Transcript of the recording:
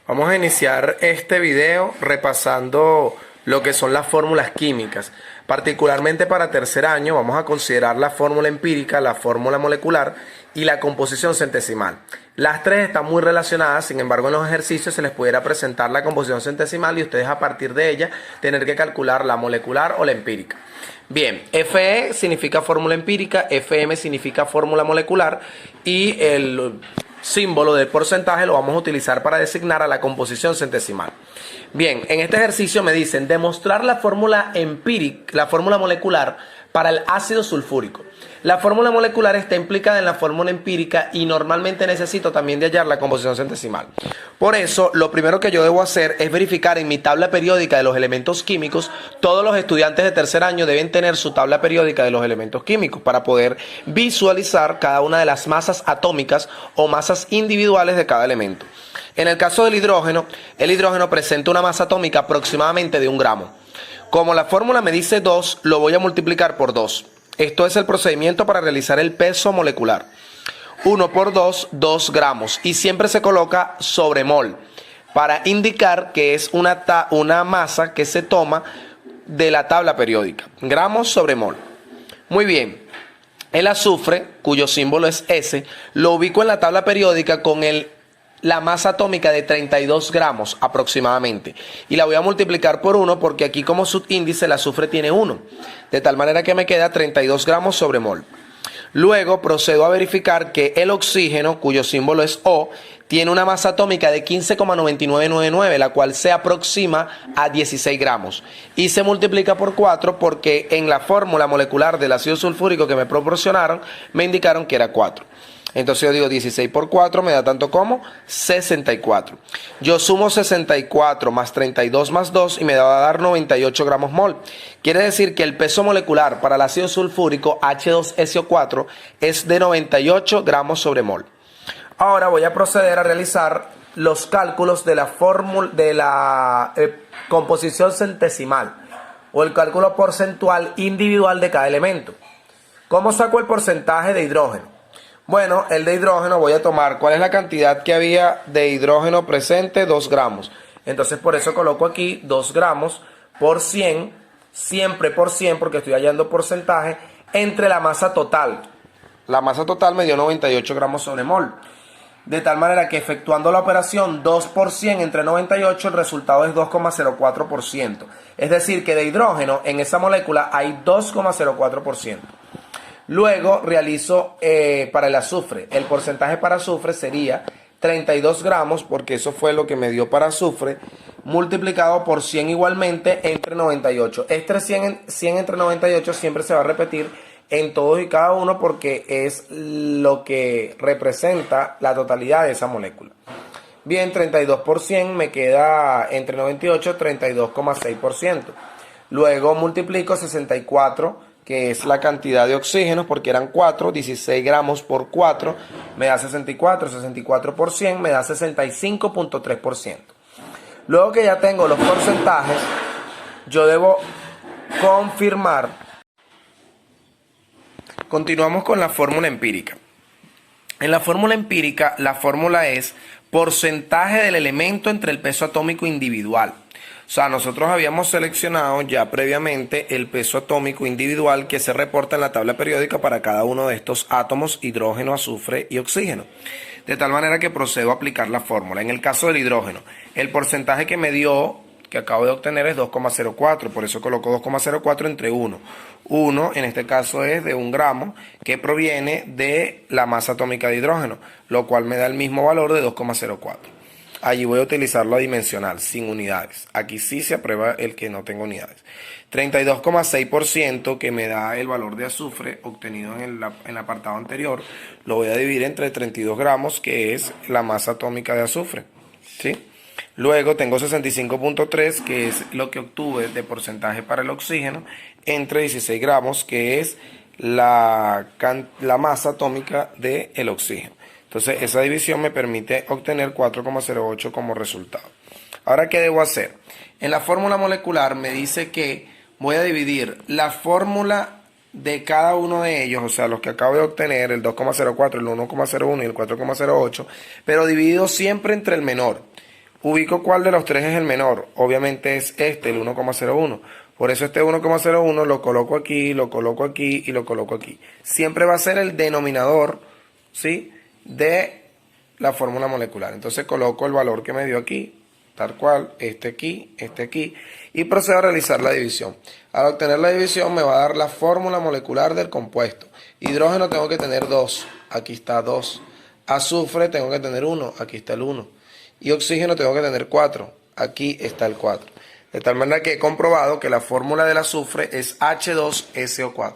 Vamos a iniciar este video repasando lo que son las fórmulas químicas. Particularmente para tercer año vamos a considerar la fórmula empírica, la fórmula molecular y la composición centesimal. Las tres están muy relacionadas, sin embargo en los ejercicios se les pudiera presentar la composición centesimal y ustedes a partir de ella tener que calcular la molecular o la empírica. Bien, Fe significa fórmula empírica, Fm significa fórmula molecular y el símbolo del porcentaje lo vamos a utilizar para designar a la composición centesimal. Bien, en este ejercicio me dicen demostrar la fórmula empírica, la fórmula molecular para el ácido sulfúrico. La fórmula molecular está implicada en la fórmula empírica y normalmente necesito también de hallar la composición centesimal. Por eso, lo primero que yo debo hacer es verificar en mi tabla periódica de los elementos químicos. Todos los estudiantes de tercer año deben tener su tabla periódica de los elementos químicos para poder visualizar cada una de las masas atómicas o masas individuales de cada elemento. En el caso del hidrógeno, el hidrógeno presenta una masa atómica aproximadamente de 1 gramo. Como la fórmula me dice 2, lo voy a multiplicar por 2. Esto es el procedimiento para realizar el peso molecular. 1 por 2, 2 gramos. Y siempre se coloca sobre mol para indicar que es una masa que se toma de la tabla periódica. Gramos sobre mol. Muy bien. El azufre, cuyo símbolo es S, lo ubico en la tabla periódica con la masa atómica de 32 gramos aproximadamente. Y la voy a multiplicar por 1 porque aquí como subíndice el azufre tiene 1. De tal manera que me queda 32 gramos sobre mol. Luego procedo a verificar que el oxígeno, cuyo símbolo es O, tiene una masa atómica de 15,9999, la cual se aproxima a 16 gramos. Y se multiplica por 4 porque en la fórmula molecular del ácido sulfúrico que me proporcionaron, me indicaron que era 4. Entonces yo digo 16 por 4 me da tanto como 64. Yo sumo 64 más 32 más 2 y me va a dar 98 gramos mol. Quiere decir que el peso molecular para el ácido sulfúrico H2SO4 es de 98 gramos sobre mol. Ahora voy a proceder a realizar los cálculos de la fórmula de la composición centesimal o el cálculo porcentual individual de cada elemento. ¿Cómo saco el porcentaje de hidrógeno? Bueno, el de hidrógeno voy a tomar, ¿cuál es la cantidad que había de hidrógeno presente? 2 gramos. Entonces por eso coloco aquí 2 gramos por 100, siempre por 100 porque estoy hallando porcentaje, entre la masa total. La masa total me dio 98 gramos sobre mol. De tal manera que efectuando la operación 2 por 100 entre 98, el resultado es 2,04%. Es decir, que de hidrógeno en esa molécula hay 2,04%. Luego realizo para el azufre. El porcentaje para azufre sería 32 gramos, porque eso fue lo que me dio para azufre, multiplicado por 100 igualmente entre 98. Este 100 entre 98 siempre se va a repetir en todos y cada uno porque es lo que representa la totalidad de esa molécula. Bien, 32 por 100 me queda entre 98, 32,6%. Luego multiplico 64, que es la cantidad de oxígenos, porque eran 4, 16 gramos por 4, me da 64, 64 por 100 me da 65,3%. Luego que ya tengo los porcentajes, yo debo confirmar. Continuamos con la fórmula empírica. En la fórmula empírica, la fórmula es porcentaje del elemento entre el peso atómico individual. O sea, nosotros habíamos seleccionado ya previamente el peso atómico individual que se reporta en la tabla periódica para cada uno de estos átomos, hidrógeno, azufre y oxígeno. De tal manera que procedo a aplicar la fórmula. En el caso del hidrógeno, el porcentaje que me dio, que acabo de obtener, es 2,04. Por eso coloco 2,04 entre 1. 1 en este caso es de 1 gramo, que proviene de la masa atómica de hidrógeno, lo cual me da el mismo valor de 2,04. Allí voy a utilizar la dimensional, sin unidades. Aquí sí se aprueba el que no tenga unidades. 32,6% que me da el valor de azufre obtenido en el apartado anterior, lo voy a dividir entre 32 gramos, que es la masa atómica de azufre. ¿Sí? Luego tengo 65,3, que es lo que obtuve de porcentaje para el oxígeno, entre 16 gramos, que es la masa atómica del oxígeno. Entonces esa división me permite obtener 4,08 como resultado. Ahora, ¿qué debo hacer? En la fórmula molecular me dice que voy a dividir la fórmula de cada uno de ellos, o sea, los que acabo de obtener, el 2,04, el 1,01 y el 4,08, pero dividido siempre entre el menor. Ubico cuál de los tres es el menor. Obviamente es este, el 1,01. Por eso este 1,01 lo coloco aquí, lo coloco aquí y lo coloco aquí. Siempre va a ser el denominador, ¿sí?, de la fórmula molecular. Entonces coloco el valor que me dio aquí, tal cual, este aquí, y procedo a realizar la división. Al obtener la división me va a dar la fórmula molecular del compuesto. Hidrógeno tengo que tener 2, aquí está 2. Azufre tengo que tener 1, aquí está el 1. Y oxígeno tengo que tener 4, aquí está el 4. De tal manera que he comprobado que la fórmula del azufre es H2SO4.